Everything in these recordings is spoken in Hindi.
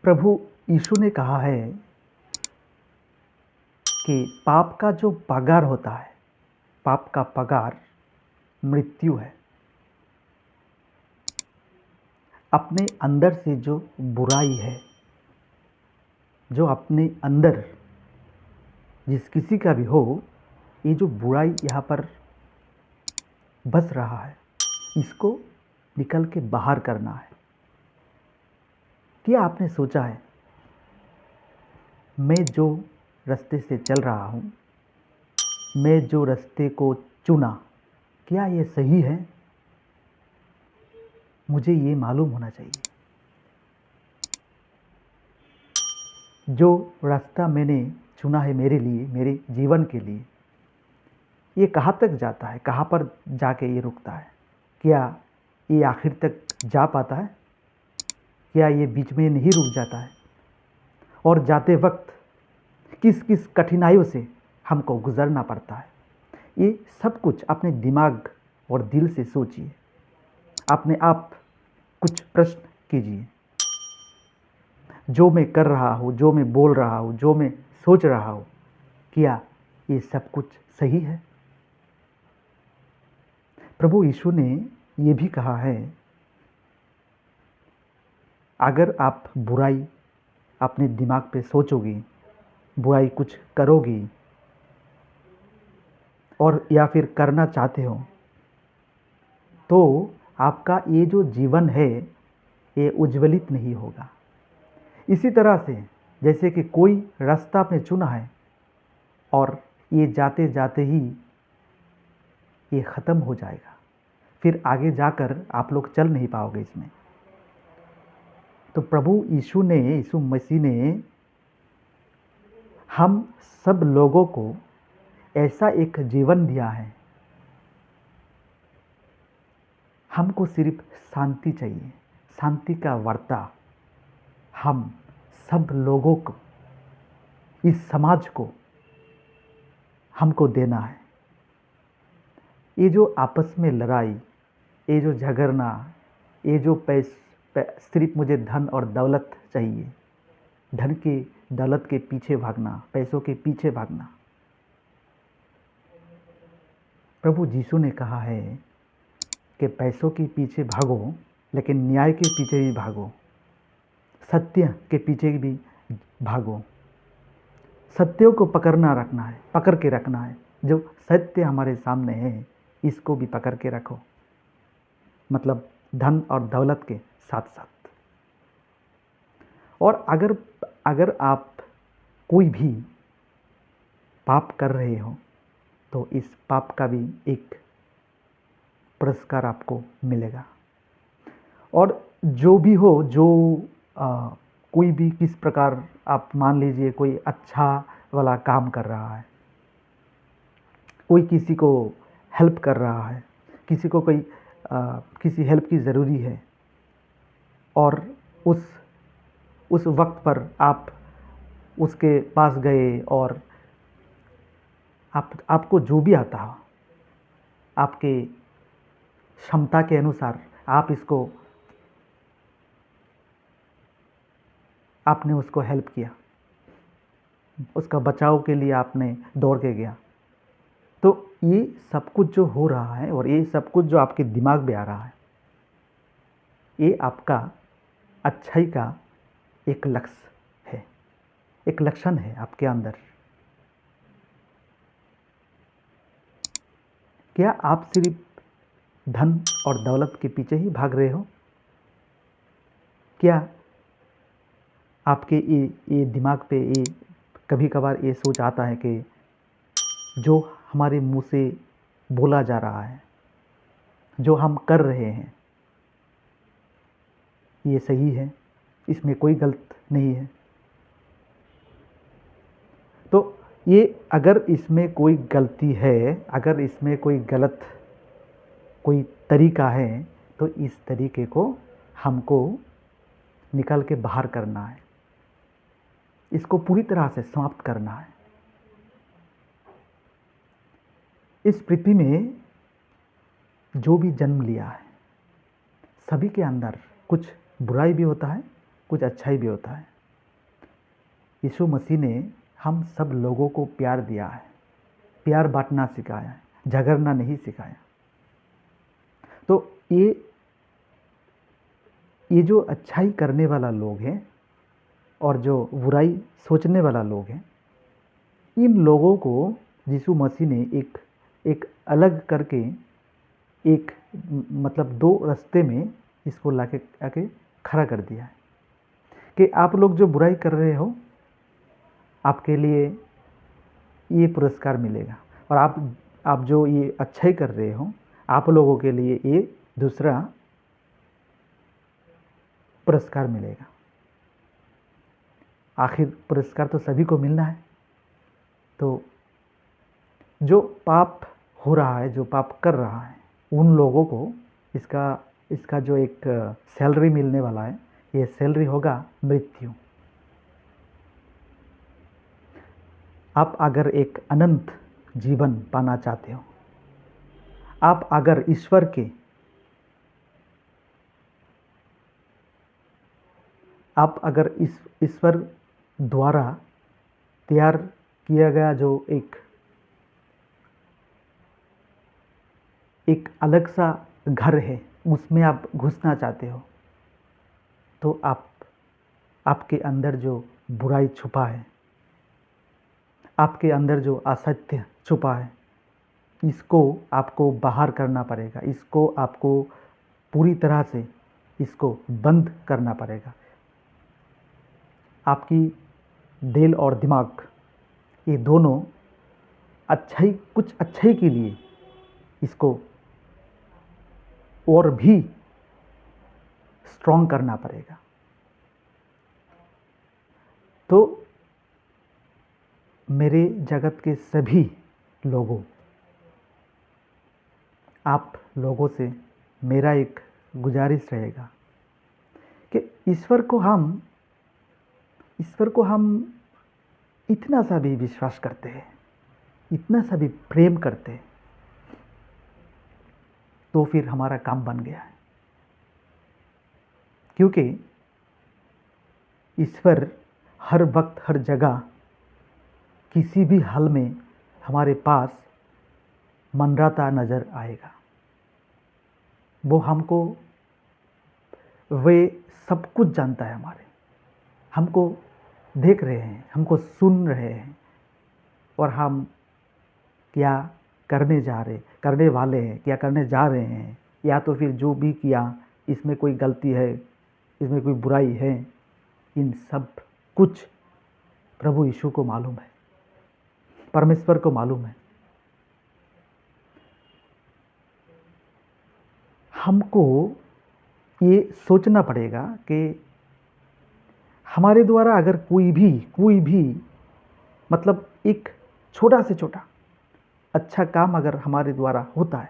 प्रभु यीशु ने कहा है कि पाप का जो पगार होता है, पाप का पगार मृत्यु है। अपने अंदर से जो बुराई है, जो अपने अंदर जिस किसी का भी हो, ये जो बुराई यहाँ पर बस रहा है, इसको निकल के बाहर करना है। क्या आपने सोचा है, मैं जो रास्ते से चल रहा हूँ, मैं जो रास्ते को चुना, क्या ये सही है? मुझे ये मालूम होना चाहिए। जो रास्ता मैंने चुना है मेरे लिए, मेरे जीवन के लिए, ये कहाँ तक जाता है, कहाँ पर जाके ये रुकता है? क्या ये आखिर तक जा पाता है? क्या ये बीच में नहीं रुक जाता है? और जाते वक्त किस किस कठिनाइयों से हमको गुजरना पड़ता है? ये सब कुछ अपने दिमाग और दिल से सोचिए, अपने आप कुछ प्रश्न कीजिए। जो मैं कर रहा हूँ, जो मैं बोल रहा हूँ, जो मैं सोच रहा हूँ, क्या ये सब कुछ सही है? प्रभु यीशु ने ये भी कहा है, अगर आप बुराई अपने दिमाग पे सोचोगे, बुराई कुछ करोगे और या फिर करना चाहते हो, तो आपका ये जो जीवन है ये उज्ज्वलित नहीं होगा। इसी तरह से जैसे कि कोई रास्ता आपने चुना है और ये जाते जाते ही ये ख़त्म हो जाएगा, फिर आगे जाकर आप लोग चल नहीं पाओगे इसमें। तो प्रभु यीशु मसीह ने हम सब लोगों को ऐसा एक जीवन दिया है। हमको सिर्फ शांति चाहिए, शांति का वार्ता हम सब लोगों को, इस समाज को हमको देना है। ये जो आपस में लड़ाई, ये जो झगड़ना, ये जो सिर्फ मुझे धन और दौलत चाहिए, धन के दौलत के पीछे भागना, पैसों के पीछे भागना, प्रभु यीशु ने कहा है कि पैसों के पीछे भागो, लेकिन न्याय के पीछे भी भागो, सत्य के पीछे भी भागो। सत्यों को पकड़ के रखना है। जो सत्य हमारे सामने है, इसको भी पकड़ के रखो, मतलब धन और दौलत के साथ साथ। और अगर आप कोई भी पाप कर रहे हो, तो इस पाप का भी एक पुरस्कार आपको मिलेगा। और जो भी हो, जो कोई भी किस प्रकार, आप मान लीजिए कोई अच्छा वाला काम कर रहा है, कोई किसी को हेल्प कर रहा है, किसी को कोई किसी हेल्प की ज़रूरी है, और उस वक्त पर आप उसके पास गए और आपको जो भी आता हो, आपके क्षमता के अनुसार आपने उसको हेल्प किया, उसका बचाव के लिए आपने दौड़ के गया। तो ये सब कुछ जो हो रहा है और ये सब कुछ जो आपके दिमाग में आ रहा है, ये आपका अच्छाई का एक लक्ष्य है, एक लक्षण है आपके अंदर। क्या आप सिर्फ धन और दौलत के पीछे ही भाग रहे हो? क्या आपके ये दिमाग पे ये कभी कभार ये सोच आता है कि जो हमारे मुंह से बोला जा रहा है, जो हम कर रहे हैं, ये सही है, इसमें कोई गलत नहीं है? तो ये अगर इसमें कोई गलती है, अगर इसमें कोई गलत कोई तरीका है, तो इस तरीके को हमको निकल के बाहर करना है, इसको पूरी तरह से समाप्त करना है। इस पृथ्वी में जो भी जन्म लिया है, सभी के अंदर कुछ बुराई भी होता है, कुछ अच्छाई भी होता है। यीशु मसीह ने हम सब लोगों को प्यार दिया है, प्यार बांटना सिखाया है, झगड़ना नहीं सिखाया। तो ये जो अच्छाई करने वाला लोग हैं और जो बुराई सोचने वाला लोग हैं, इन लोगों को यीशु मसीह ने एक अलग करके एक मतलब दो रास्ते में इसको लाके आके खड़ा कर दिया है कि आप लोग जो बुराई कर रहे हो, आपके लिए ये पुरस्कार मिलेगा, और आप जो ये अच्छाई कर रहे हो, आप लोगों के लिए ये दूसरा पुरस्कार मिलेगा। आखिर पुरस्कार तो सभी को मिलना है। तो जो पाप हो रहा है, जो पाप कर रहा है, उन लोगों को इसका जो एक सैलरी मिलने वाला है, ये सैलरी होगा मृत्यु। आप अगर एक अनंत जीवन पाना चाहते हो, आप अगर ईश्वर द्वारा तैयार किया गया जो एक अलग सा घर है, उसमें आप घुसना चाहते हो, तो आपके अंदर जो बुराई छुपा है, आपके अंदर जो असत्य छुपा है, इसको आपको बाहर करना पड़ेगा। इसको आपको पूरी तरह से इसको बंद करना पड़ेगा। आपकी दिल और दिमाग, ये दोनों कुछ अच्छाई के लिए इसको और भी स्ट्रॉन्ग करना पड़ेगा। तो मेरे जगत के सभी लोगों, आप लोगों से मेरा एक गुजारिश रहेगा कि ईश्वर को हम इतना सा भी विश्वास करते हैं, इतना सा भी प्रेम करते हैं, तो फिर हमारा काम बन गया है। क्योंकि ईश्वर हर वक्त हर जगह किसी भी हाल में हमारे पास मंडराता नजर आएगा। वो वे सब कुछ जानता है, हमको देख रहे हैं, हमको सुन रहे हैं, और हम क्या करने वाले हैं, क्या करने जा रहे हैं, या तो फिर जो भी किया इसमें कोई गलती है, इसमें कोई बुराई है, इन सब कुछ प्रभु यीशु को मालूम है, परमेश्वर को मालूम है। हमको ये सोचना पड़ेगा कि हमारे द्वारा अगर कोई भी मतलब एक छोटा से छोटा अच्छा काम अगर हमारे द्वारा होता है,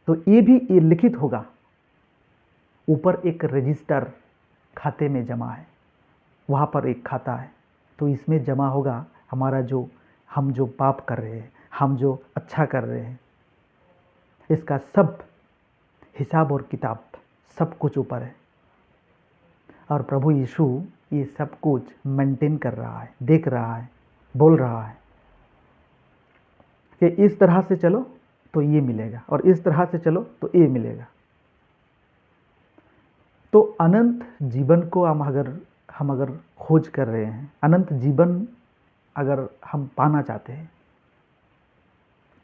तो ये लिखित होगा, ऊपर एक रजिस्टर खाते में जमा है, वहाँ पर एक खाता है, तो इसमें जमा होगा हमारा हम जो पाप कर रहे हैं, हम जो अच्छा कर रहे हैं, इसका सब हिसाब और किताब सब कुछ ऊपर है। और प्रभु यीशु ये सब कुछ मेंटेन कर रहा है, देख रहा है, बोल रहा है कि इस तरह से चलो तो ये मिलेगा, और इस तरह से चलो तो ये मिलेगा। तो अनंत जीवन को हम अगर खोज कर रहे हैं, अनंत जीवन अगर हम पाना चाहते हैं,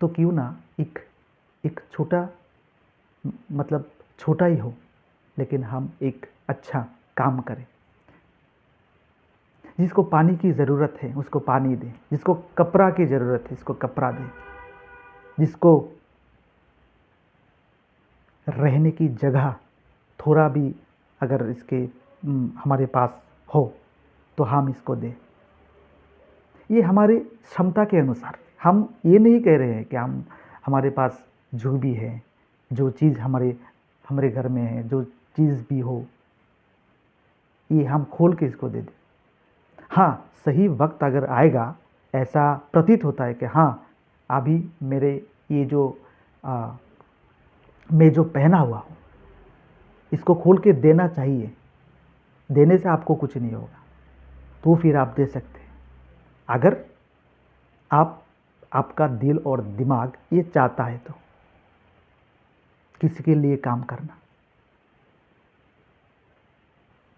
तो क्यों ना एक छोटा, मतलब छोटा ही हो, लेकिन हम एक अच्छा काम करें। जिसको पानी की ज़रूरत है उसको पानी दें, जिसको कपड़ा की ज़रूरत है उसको कपड़ा दें, जिसको रहने की जगह थोड़ा भी अगर हमारे पास हो तो हम इसको दें। ये हमारी क्षमता के अनुसार। हम ये नहीं कह रहे हैं कि हमारे पास जो भी है, जो चीज़ हमारे घर में है, जो चीज़ भी हो, ये हम खोल के इसको दे दें। हाँ, सही वक्त अगर आएगा, ऐसा प्रतीत होता है कि हाँ, अभी मेरे ये मैं जो पहना हुआ हूँ, इसको खोल के देना चाहिए, देने से आपको कुछ नहीं होगा। तो फिर आप दे सकते हैं। अगर आपका दिल और दिमाग ये चाहता है तो किसी के लिए काम करना,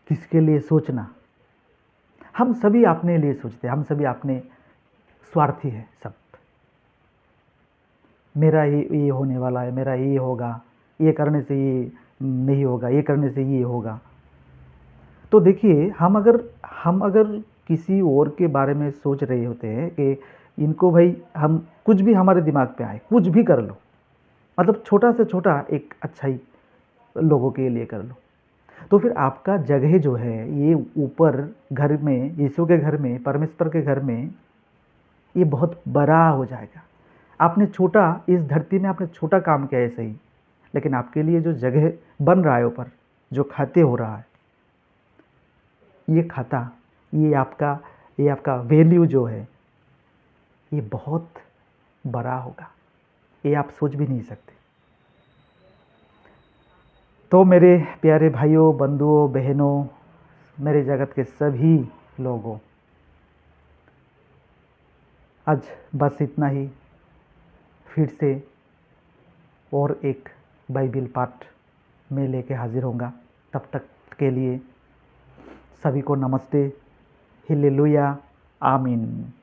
किसी के लिए सोचना। हम सभी अपने लिए सोचते हैं, हम सभी अपने स्वार्थी हैं सब। मेरा ये होने वाला है, मेरा ये होगा, ये करने से ये नहीं होगा, ये करने से ये होगा। तो देखिए, हम अगर किसी और के बारे में सोच रहे होते हैं कि इनको भाई हम कुछ भी हमारे दिमाग पे आए, कुछ भी कर लो, मतलब छोटा से छोटा एक अच्छाई लोगों के लिए कर लो, तो फिर आपका जगह जो है ये ऊपर घर में, यीशु के घर में, परमेश्वर के घर में, ये बहुत बड़ा हो जाएगा। आपने छोटा, इस धरती में आपने छोटा काम किया है सही, लेकिन आपके लिए जो जगह बन रहा है ऊपर, जो खाते हो रहा है, ये खाता, ये आपका वैल्यू जो है ये बहुत बड़ा होगा, ये आप सोच भी नहीं सकते। तो मेरे प्यारे भाइयों, बंधुओं, बहनों, मेरे जगत के सभी लोगों, आज बस इतना ही। फिर से और एक बाइबिल पाठ में लेके हाजिर होऊंगा। तब तक के लिए सभी को नमस्ते, हालेलुया, आमीन।